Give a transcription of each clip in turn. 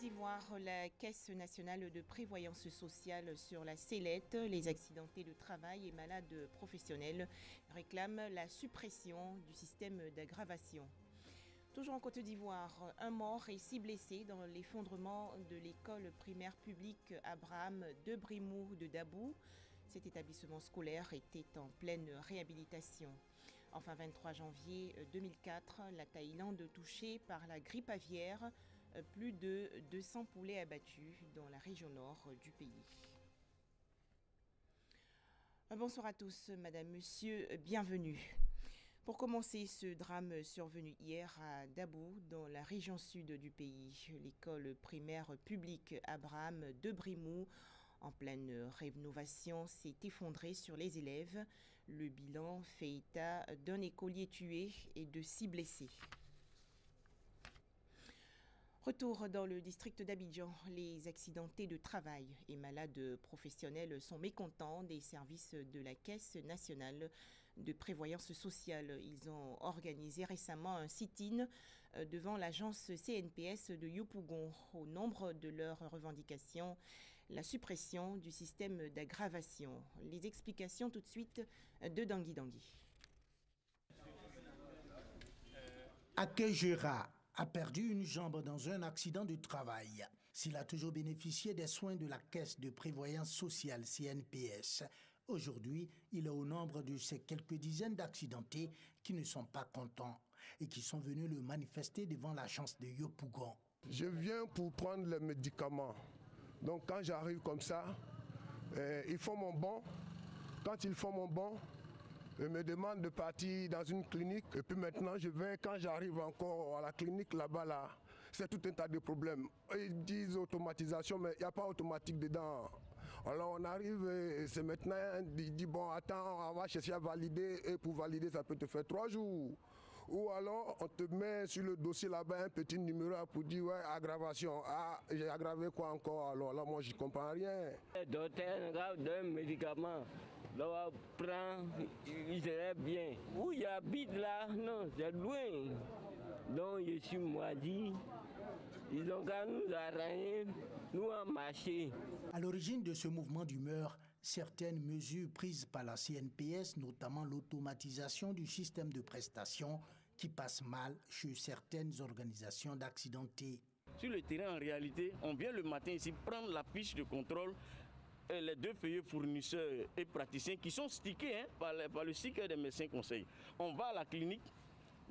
d'Ivoire, la Caisse nationale de prévoyance sociale sur la sellette, les accidentés de travail et malades professionnels réclament la suppression du système d'aggravation. Toujours en Côte d'Ivoire, un mort et 6 blessés dans l'effondrement de l'école primaire publique Abraham de Brimou de Dabou. Cet établissement scolaire était en pleine réhabilitation. Enfin, 23 janvier 2004, la Thaïlande touchée par la grippe aviaire, plus de 200 poulets abattus dans la région nord du pays. Bonsoir à tous, madame, monsieur, bienvenue. Pour commencer, ce drame survenu hier à Dabou, dans la région sud du pays, l'école primaire publique Abraham de Brimou, en pleine rénovation, s'est effondrée sur les élèves. Le bilan fait état d'un écolier tué et de 6 blessés. Retour dans le district d'Abidjan, les accidentés de travail et malades professionnels sont mécontents des services de la Caisse nationale de prévoyance sociale. Ils ont organisé récemment un sit-in devant l'agence CNPS de Yopougon. Au nombre de leurs revendications, la suppression du système d'aggravation. Les explications tout de suite de Dangui Dangui. Akejera a perdu une jambe dans un accident de travail. S'il a toujours bénéficié des soins de la Caisse de prévoyance sociale CNPS, aujourd'hui, il est au nombre de ces quelques dizaines d'accidentés qui ne sont pas contents et qui sont venus le manifester devant l'agence de Yopougon. Je viens pour prendre les médicaments. Donc quand j'arrive comme ça, ils font mon bon. Quand ils font mon bon, ils me demandent de partir dans une clinique. Et puis maintenant, quand j'arrive encore à la clinique là-bas, là, c'est tout un tas de problèmes. Ils disent automatisation, mais il n'y a pas automatique dedans. Alors on arrive et c'est maintenant, il dit bon, attends, on va chercher à valider. Et pour valider, ça peut te faire 3 jours. Ou alors on te met sur le dossier là-bas un petit numéro pour dire ouais, aggravation. Ah, j'ai aggravé quoi encore? Alors là, moi, je ne comprends rien. Le docteur donne un médicament. Là, prend, il serait bien. Où il habite là, non, c'est loin. Donc je suis moisi. Ils ont qu'à nous arranger, nous en marcher. À l'origine de ce mouvement d'humeur, certaines mesures prises par la CNPS, notamment l'automatisation du système de prestations, qui passe mal chez certaines organisations d'accidentés. Sur le terrain, en réalité, on vient le matin ici prendre la fiche de contrôle. Et les 2 feuillets fournisseurs et praticiens qui sont stickés par le sticker des médecins conseils. On va à la clinique,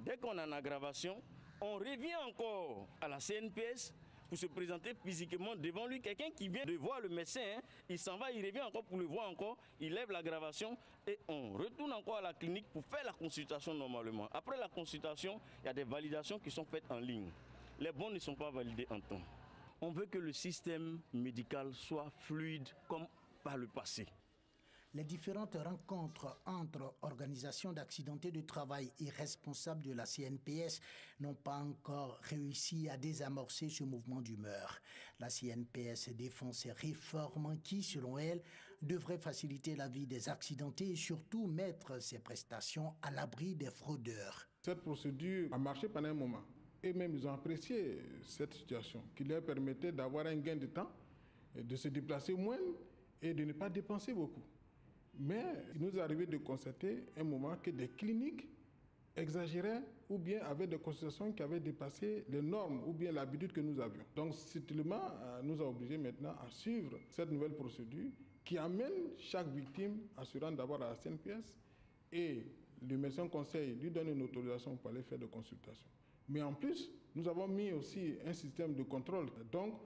dès qu'on a une aggravation, on revient encore à la CNPS pour se présenter physiquement devant lui. Quelqu'un qui vient de voir le médecin, il s'en va, il revient encore pour le voir encore, il lève l'aggravation et on retourne encore à la clinique pour faire la consultation normalement. Après la consultation, il y a des validations qui sont faites en ligne. Les bons ne sont pas validés en temps. On veut que le système médical soit fluide comme par le passé. Les différentes rencontres entre organisations d'accidentés de travail et responsables de la CNPS n'ont pas encore réussi à désamorcer ce mouvement d'humeur. La CNPS défend ces réformes qui, selon elle, devraient faciliter la vie des accidentés et surtout mettre ces prestations à l'abri des fraudeurs. Cette procédure a marché pendant un moment. Et même ils ont apprécié cette situation qui leur permettait d'avoir un gain de temps, de se déplacer moins et de ne pas dépenser beaucoup. Mais il nous est arrivé de constater un moment que des cliniques exagéraient ou bien avaient des consultations qui avaient dépassé les normes ou bien l'habitude que nous avions. Donc, cet élément nous a obligés maintenant à suivre cette nouvelle procédure qui amène chaque victime à se rendre d'abord à la CNPS et le médecin conseil lui donne une autorisation pour aller faire des consultations. Mais en plus, nous avons mis aussi un système de contrôle. Donc,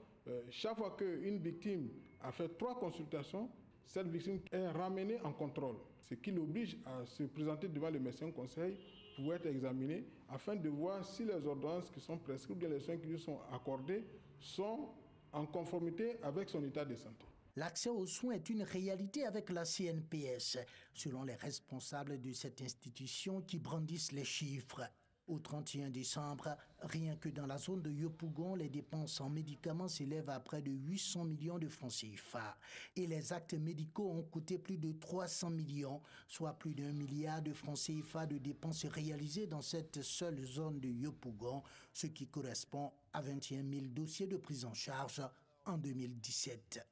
chaque fois qu'une victime a fait 3 consultations, cette victime est ramenée en contrôle, ce qui l'oblige à se présenter devant le médecin conseil pour être examiné afin de voir si les ordonnances qui sont prescrites ou bien les soins qui lui sont accordés sont en conformité avec son état de santé. L'accès aux soins est une réalité avec la CNPS, selon les responsables de cette institution qui brandissent les chiffres. Au 31 décembre, rien que dans la zone de Yopougon, les dépenses en médicaments s'élèvent à près de 800 millions de francs CFA. Et les actes médicaux ont coûté plus de 300 millions, soit plus d'1 milliard de francs CFA de dépenses réalisées dans cette seule zone de Yopougon, ce qui correspond à 21 000 dossiers de prise en charge en 2017.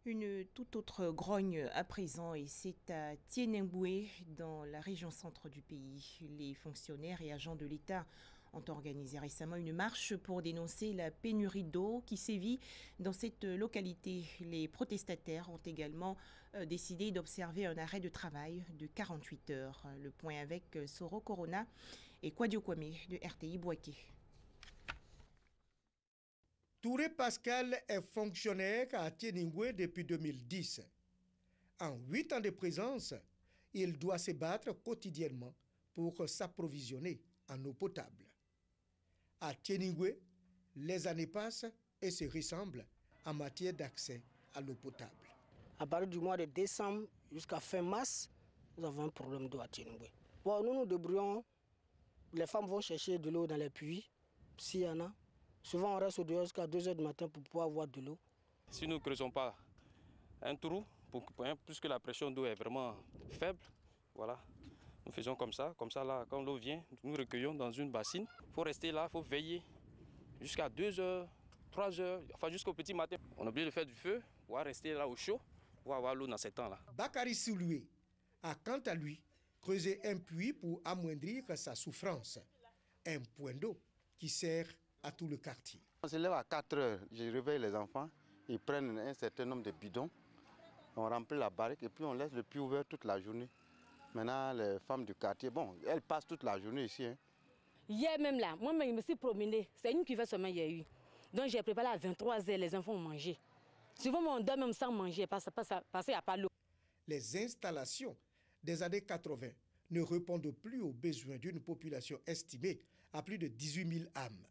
Une toute autre grogne à présent, et c'est à Tienenboué, dans la région centre du pays. Les fonctionnaires et agents de l'État ont organisé récemment une marche pour dénoncer la pénurie d'eau qui sévit dans cette localité. Les protestataires ont également décidé d'observer un arrêt de travail de 48 heures. Le point avec Soro Corona et Kwadio Kwame de RTI Bouaké. Touré Pascal est fonctionnaire à Tienenboué depuis 2010. En 8 ans de présence, il doit se battre quotidiennement pour s'approvisionner en eau potable. À Tienenboué, les années passent et se ressemblent en matière d'accès à l'eau potable. À partir du mois de décembre jusqu'à fin mars, nous avons un problème d'eau à Tienenboué. Bon, nous nous débrouillons. Les femmes vont chercher de l'eau dans les puits, s'il y en a. Souvent, on reste au dehors jusqu'à 2 h du matin pour pouvoir avoir de l'eau. Si nous ne creusons pas un trou, puisque la pression d'eau est vraiment faible, voilà, nous faisons comme ça là, quand l'eau vient, nous recueillons dans une bassine. Il faut rester là, il faut veiller jusqu'à 2 h, 3 h, enfin jusqu'au petit matin. On a oublié de faire du feu, on va rester là au chaud, pour avoir l'eau dans ces temps-là. Bakary Souloué a quant à lui creusé un puits pour amoindrir sa souffrance. Un point d'eau qui sert à tout le quartier. On se lève à 4 h, je réveille les enfants, ils prennent un certain nombre de bidons, on remplit la barrique et puis on laisse le puits ouvert toute la journée. Maintenant, les femmes du quartier, bon, elles passent toute la journée ici. Hier même là, moi je me suis promenée, c'est une qui fait seulement hier eu. Donc j'ai préparé à 23 h, les enfants ont mangé. Souvent on dort même sans manger parce qu'il n'y a pas l'eau. Les installations des années 80 ne répondent plus aux besoins d'une population estimée à plus de 18 000 âmes.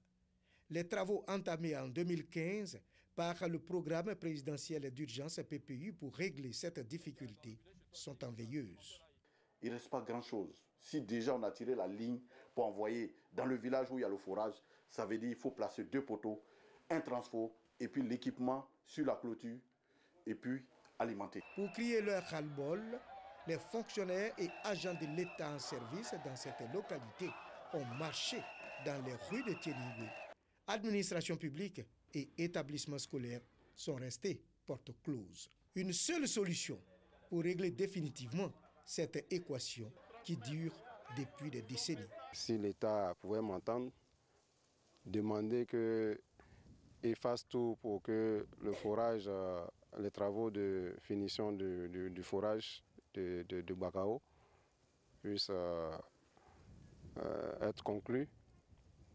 Les travaux entamés en 2015 par le programme présidentiel d'urgence PPU pour régler cette difficulté sont en veilleuse. Il ne reste pas grand-chose. Si déjà on a tiré la ligne pour envoyer dans le village où il y a le forage, ça veut dire qu'il faut placer 2 poteaux, un transfo et puis l'équipement sur la clôture et puis alimenter. Pour crier leur ras-le-bol, les fonctionnaires et agents de l'État en service dans cette localité ont marché dans les rues de Tienenboué. Administration publique et établissements scolaires sont restés porte close. Une seule solution pour régler définitivement cette équation qui dure depuis des décennies. Si l'État pouvait m'entendre, demander qu'il fasse tout pour que le forage, les travaux de finition du forage de Bakao puissent être conclus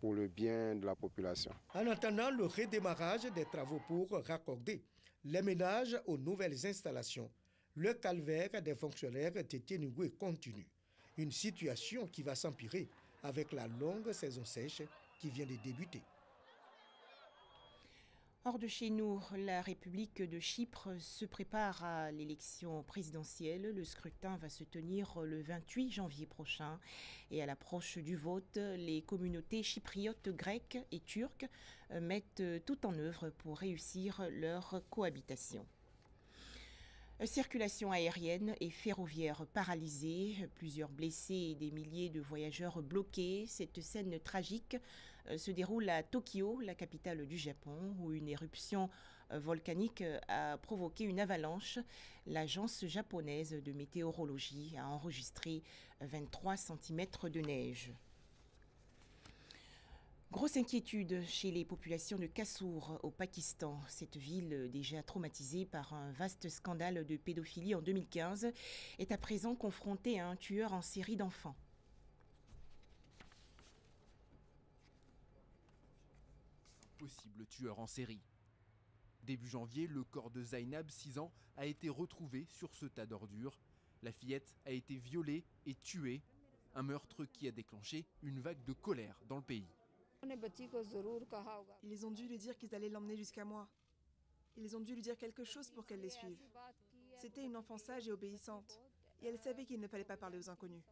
pour le bien de la population. En attendant le redémarrage des travaux pour raccorder les ménages aux nouvelles installations, le calvaire des fonctionnaires de Tienenboué continue. Une situation qui va s'empirer avec la longue saison sèche qui vient de débuter. Hors de chez nous, la République de Chypre se prépare à l'élection présidentielle. Le scrutin va se tenir le 28 janvier prochain. Et à l'approche du vote, les communautés chypriotes grecques et turques mettent tout en œuvre pour réussir leur cohabitation. Circulation aérienne et ferroviaire paralysée, plusieurs blessés et des milliers de voyageurs bloqués. Cette scène tragique se déroule à Tokyo, la capitale du Japon, où une éruption volcanique a provoqué une avalanche. L'agence japonaise de météorologie a enregistré 23 cm de neige. Grosse inquiétude chez les populations de Kassour au Pakistan. Cette ville, déjà traumatisée par un vaste scandale de pédophilie en 2015, est à présent confrontée à un tueur en série d'enfants. Possible tueur en série. Début janvier, le corps de Zainab, 6 ans, a été retrouvé sur ce tas d'ordures. La fillette a été violée et tuée. Un meurtre qui a déclenché une vague de colère dans le pays. Ils ont dû lui dire qu'ils allaient l'emmener jusqu'à moi. Ils ont dû lui dire quelque chose pour qu'elle les suive. C'était une enfant sage et obéissante. Et elle savait qu'il ne fallait pas parler aux inconnus.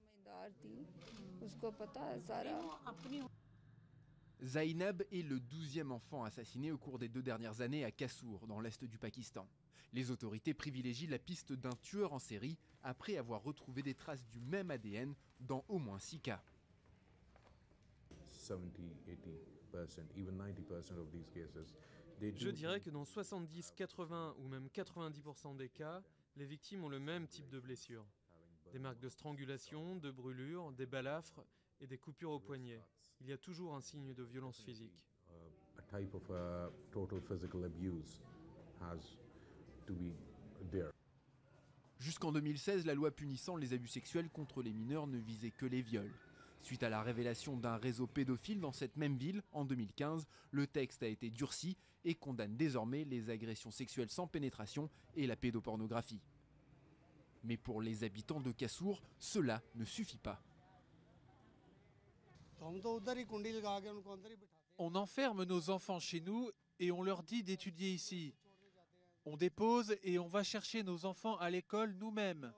Zainab est le 12e enfant assassiné au cours des 2 dernières années à Kassour, dans l'est du Pakistan. Les autorités privilégient la piste d'un tueur en série après avoir retrouvé des traces du même ADN dans au moins 6 cas. 70-80%, even 90% of these cases, je dirais que dans 70, 80 ou même 90% des cas, les victimes ont le même type de blessures. Des marques de strangulation, de brûlures, des balafres et des coupures au poignet. Il y a toujours un signe de violence physique. A type of total physical abuse has to be there. Jusqu'en 2016, la loi punissant les abus sexuels contre les mineurs ne visait que les viols. Suite à la révélation d'un réseau pédophile dans cette même ville, en 2015, le texte a été durci et condamne désormais les agressions sexuelles sans pénétration et la pédopornographie. Mais pour les habitants de Kassour, cela ne suffit pas. On enferme nos enfants chez nous et on leur dit d'étudier ici. On dépose et on va chercher nos enfants à l'école nous-mêmes.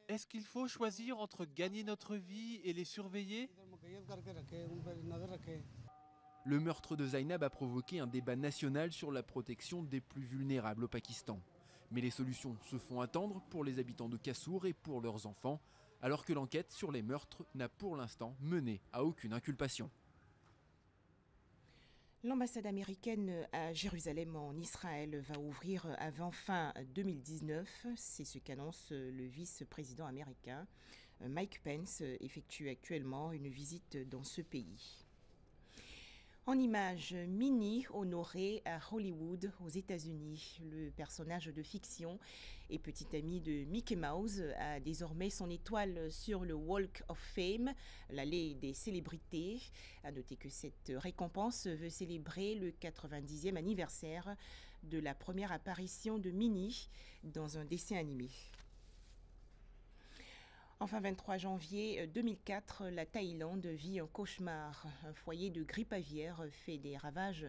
Est-ce qu'il faut choisir entre gagner notre vie et les surveiller? Le meurtre de Zainab a provoqué un débat national sur la protection des plus vulnérables au Pakistan. Mais les solutions se font attendre pour les habitants de Kassour et pour leurs enfants, alors que l'enquête sur les meurtres n'a pour l'instant mené à aucune inculpation. L'ambassade américaine à Jérusalem en Israël va ouvrir avant fin 2019. C'est ce qu'annonce le vice-président américain. Mike Pence effectue actuellement une visite dans ce pays. En images, Minnie honorée à Hollywood, aux États-Unis. Le personnage de fiction et petit ami de Mickey Mouse a désormais son étoile sur le Walk of Fame, l'allée des célébrités. À noter que cette récompense veut célébrer le 90e anniversaire de la première apparition de Minnie dans un dessin animé. Enfin, 23 janvier 2004, la Thaïlande vit un cauchemar. Un foyer de grippe aviaire fait des ravages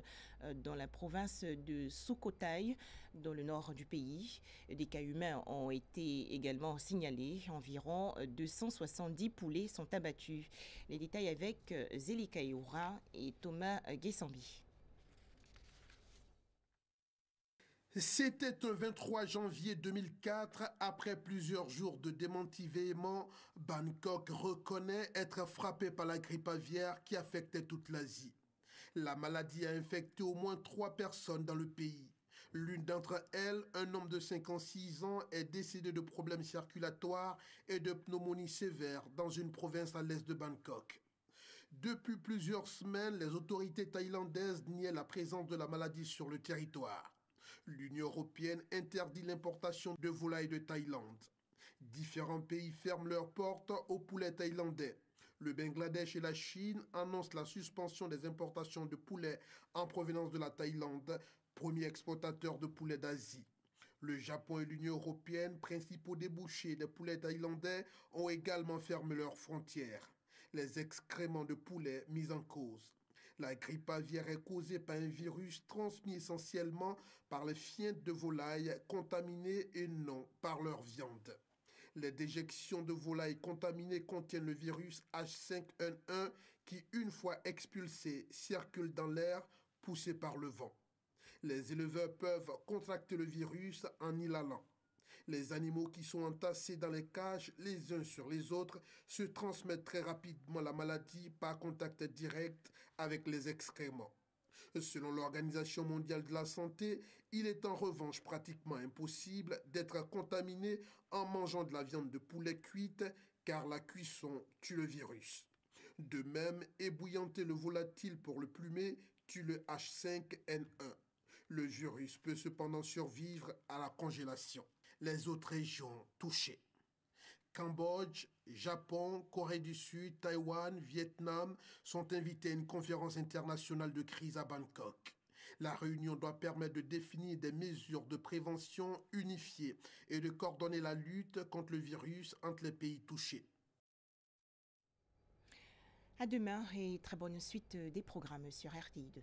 dans la province de Sukhothai, dans le nord du pays. Des cas humains ont été également signalés. Environ 270 poulets sont abattus. Les détails avec Zélie Kayoura et Thomas Guessambi. C'était un 23 janvier 2004, après plusieurs jours de démentis véhéments, Bangkok reconnaît être frappé par la grippe aviaire qui affectait toute l'Asie. La maladie a infecté au moins 3 personnes dans le pays. L'une d'entre elles, un homme de 56 ans, est décédé de problèmes circulatoires et de pneumonie sévère dans une province à l'est de Bangkok. Depuis plusieurs semaines, les autorités thaïlandaises niaient la présence de la maladie sur le territoire. L'Union européenne interdit l'importation de volailles de Thaïlande. Différents pays ferment leurs portes aux poulets thaïlandais. Le Bangladesh et la Chine annoncent la suspension des importations de poulets en provenance de la Thaïlande, premier exportateur de poulets d'Asie. Le Japon et l'Union européenne, principaux débouchés des poulets thaïlandais, ont également fermé leurs frontières. Les excréments de poulets mis en cause. La grippe aviaire est causée par un virus transmis essentiellement par les fientes de volailles contaminées et non par leur viande. Les déjections de volailles contaminées contiennent le virus H5N1 qui, une fois expulsé, circule dans l'air poussé par le vent. Les éleveurs peuvent contracter le virus en inhalant. Les animaux qui sont entassés dans les cages les uns sur les autres se transmettent très rapidement la maladie par contact direct avec les excréments. Selon l'Organisation mondiale de la santé, il est en revanche pratiquement impossible d'être contaminé en mangeant de la viande de poulet cuite car la cuisson tue le virus. De même, ébouillanter le volatile pour le plumer tue le H5N1. Le virus peut cependant survivre à la congélation. Les autres régions touchées. Cambodge, Japon, Corée du Sud, Taïwan, Vietnam sont invités à une conférence internationale de crise à Bangkok. La réunion doit permettre de définir des mesures de prévention unifiées et de coordonner la lutte contre le virus entre les pays touchés. À demain et très bonne suite des programmes sur RTI2.